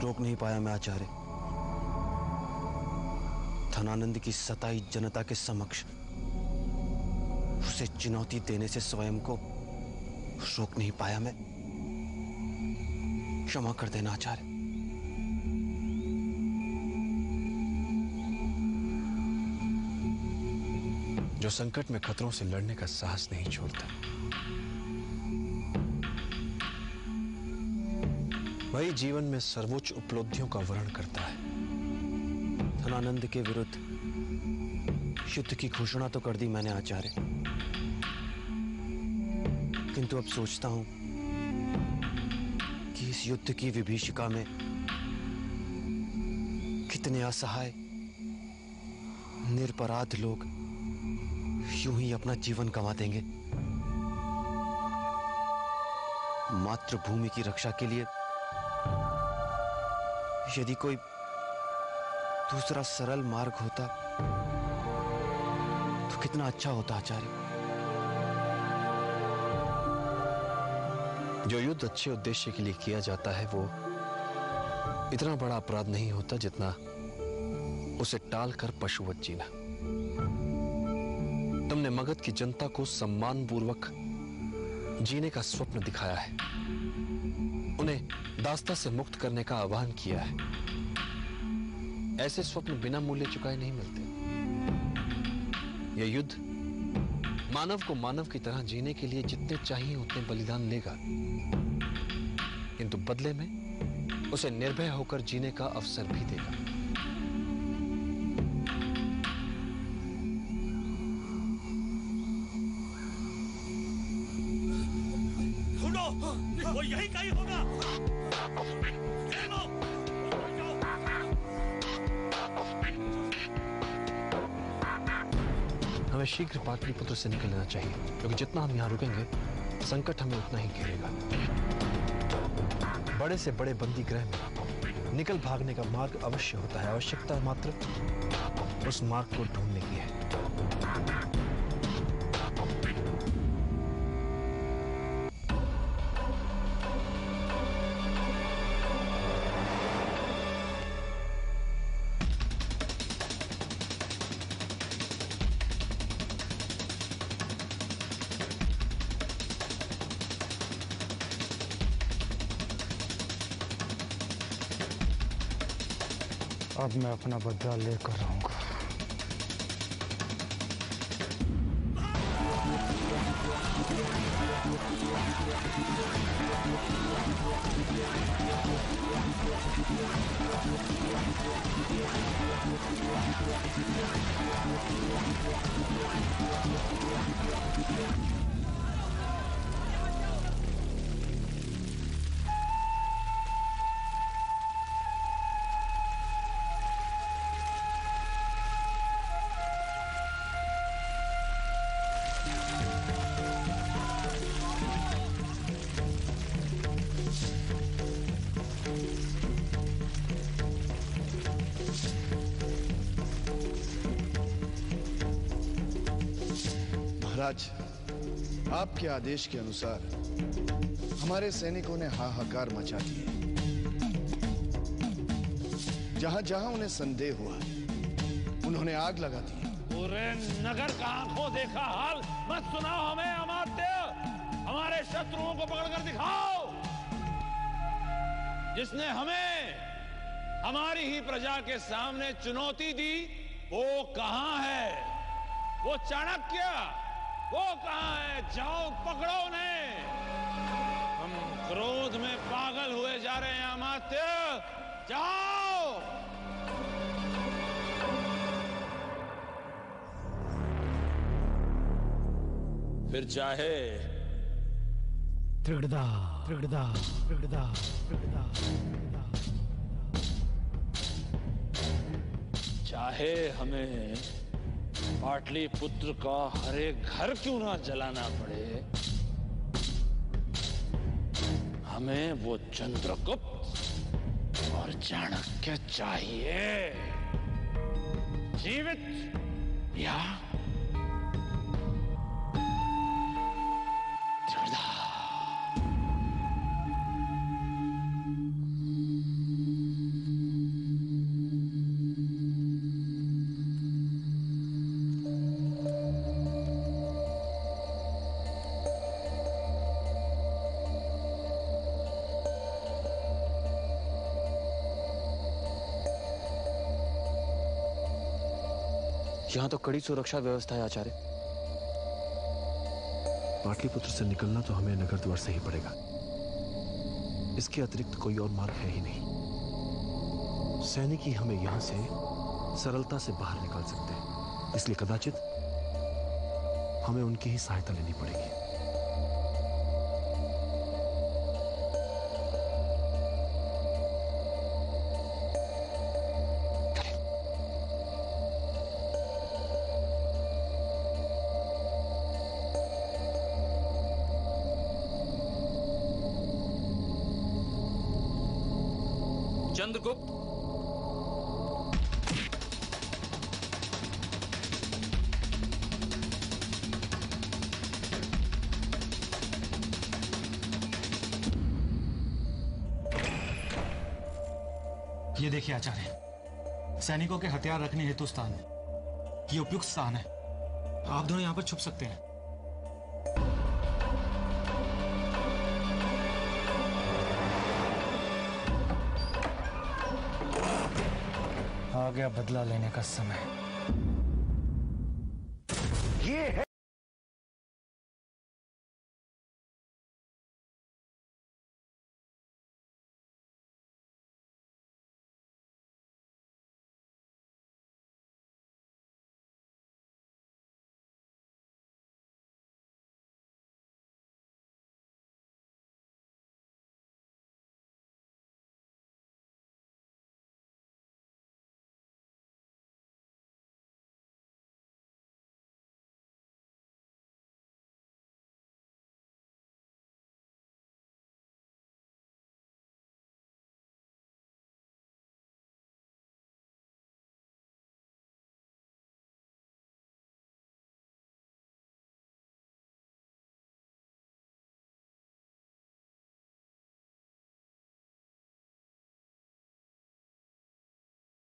रोक नहीं पाया मैं आचार्य। धनानंद की सताई जनता के समक्ष उसे चुनौती देने से स्वयं को रोक नहीं पाया मैं। क्षमा कर देना आचार्य। जो संकट में खतरों से लड़ने का साहस नहीं छोड़ता, वही जीवन में सर्वोच्च उपलब्धियों का वर्ण करता है। धनानंद के विरुद्ध युद्ध की घोषणा तो कर दी मैंने आचार्य, किंतु अब सोचता हूं कि इस युद्ध की विभीषिका में कितने असहाय निरपराध लोग यूं ही अपना जीवन गंवा देंगे। मातृभूमि की रक्षा के लिए यदि कोई दूसरा सरल मार्ग होता तो कितना अच्छा होता आचार्य। जो युद्ध अच्छे उद्देश्य के लिए किया जाता है वो इतना बड़ा अपराध नहीं होता जितना उसे टालकर पशुवत जीना। तुमने मगध की जनता को सम्मानपूर्वक जीने का स्वप्न दिखाया है, उन्हें दास्ता से मुक्त करने का आह्वान किया है। ऐसे स्वप्न बिना मूल्य चुकाए नहीं मिलते। यह युद्ध मानव को मानव की तरह जीने के लिए जितने चाहिए उतने बलिदान लेगा, किंतु बदले में उसे निर्भय होकर जीने का अवसर भी देगा। वो यही कहीं होगा। हमें शीघ्र पाटलिपुत्र से निकल लेना चाहिए, क्योंकि जितना हम यहाँ रुकेंगे संकट हमें उतना ही घेरेगा। बड़े से बड़े बंदी गृह में निकल भागने का मार्ग अवश्य होता है, आवश्यकता मात्र उस मार्ग को ढूंढने की है। अब मैं अपना बदला लेकर आऊंगा। महाराज, आपके आदेश के अनुसार हमारे सैनिकों ने हाहाकार मचा दी है। जहां जहां उन्हें संदेह हुआ उन्होंने आग लगा दी। पूरे नगर का आंखों देखा हाल मत सुनाओ हमें अमात्य। हमारे शत्रुओं को पकड़कर दिखाओ। जिसने हमें हमारी ही प्रजा के सामने चुनौती दी वो कहां है? वो चाणक्य वो कहां है? जाओ पकड़ो उन्हें। हम क्रोध में पागल हुए जा रहे हैं अमात्य। जाओ। फिर चाहे त्रिगदा त्रिगदा त्रिगदा त्रिगदा, चाहे हमें पाटलिपुत्र का हर एक घर क्यों ना जलाना पड़े, हमें वो चंद्रगुप्त और चाणक्य चाहिए, जीवित या यहाँ तो कड़ी सुरक्षा व्यवस्था है आचार्य। पाटलिपुत्र से निकलना तो हमें नगर द्वार से ही पड़ेगा। इसके अतिरिक्त कोई और मार्ग है ही नहीं। सैनिक ही हमें यहां से सरलता से बाहर निकाल सकते हैं, इसलिए कदाचित हमें उनकी ही सहायता लेनी पड़ेगी। चंद्रगुप्त, ये देखिए आचार्य, सैनिकों के हथियार रखने हेतु स्थान है। ये उपयुक्त स्थान है। आप दोनों यहाँ पर छुप सकते हैं। आ गया बदला लेने का समय।